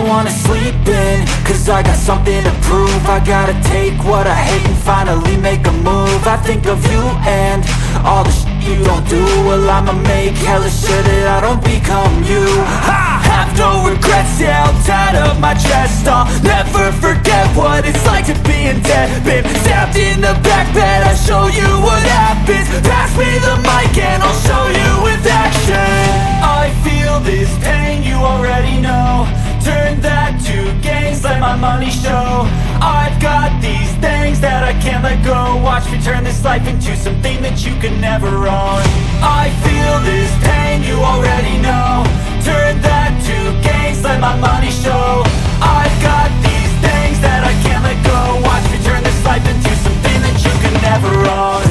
wanna sleep in, cause I got something to prove. I gotta take what I hate and finally make a move. I think of you and all the shit you don't do. Well, I'ma make hella sure that I don't become you. I have no regrets, yeah, I'll tie up my chest. I'll never forget what it's like to be in debt. Been stabbed in the back bed, I'll show you what happens. Pass me the mic and I'll show you with action. I feel this pain, you already know. Turn that to gains, let my money show. I've got these things that I can't let go. Watch me turn this life into something that you can never own. I feel this pain, you already know. Turn that to gains, let my money show. I've got these things that I can't let go. Watch me turn this life into something that you can never own.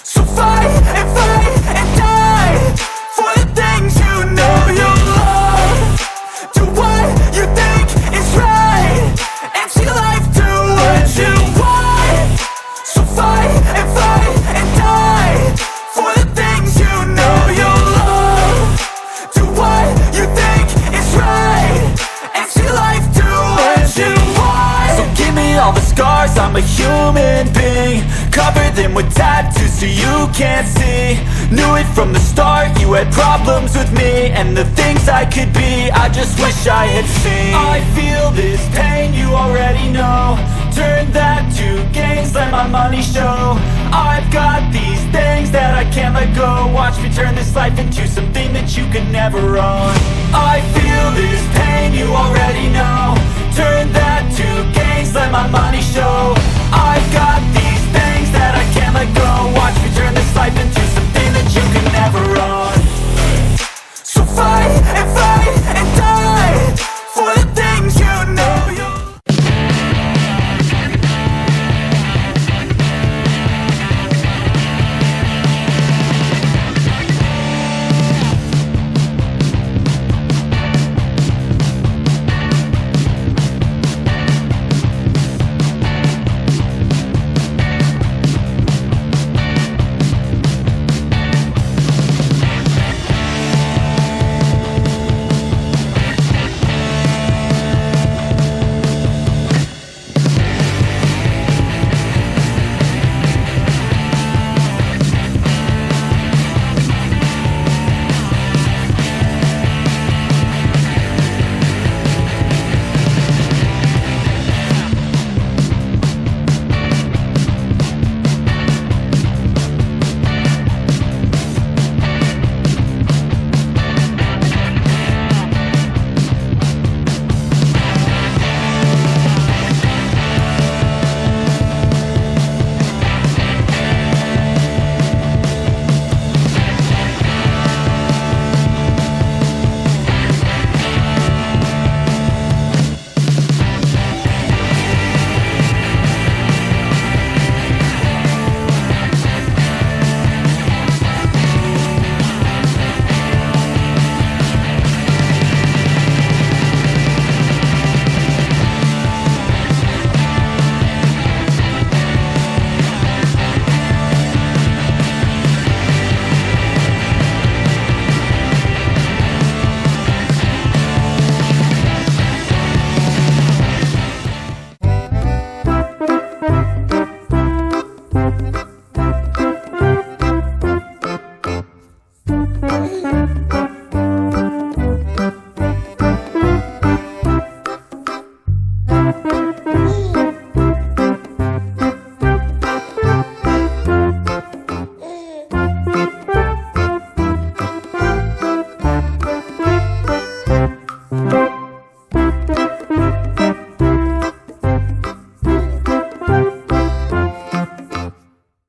So fight and die for the things you know you love. Do what you think is right and see life do what you want. So fight and die for the things you know you love. Do what you think is right and see life do what you want. So give me all the scars, I'm a human being. Cover them with tattoos so you can't see. Knew it from the start, you had problems with me and the things I could be, I just wish I had seen. I feel this pain, you already know. Turn that to gains, let my money show. I've got these things that I can't let go. Watch me turn this life into something that you can never own. I feel this pain, you already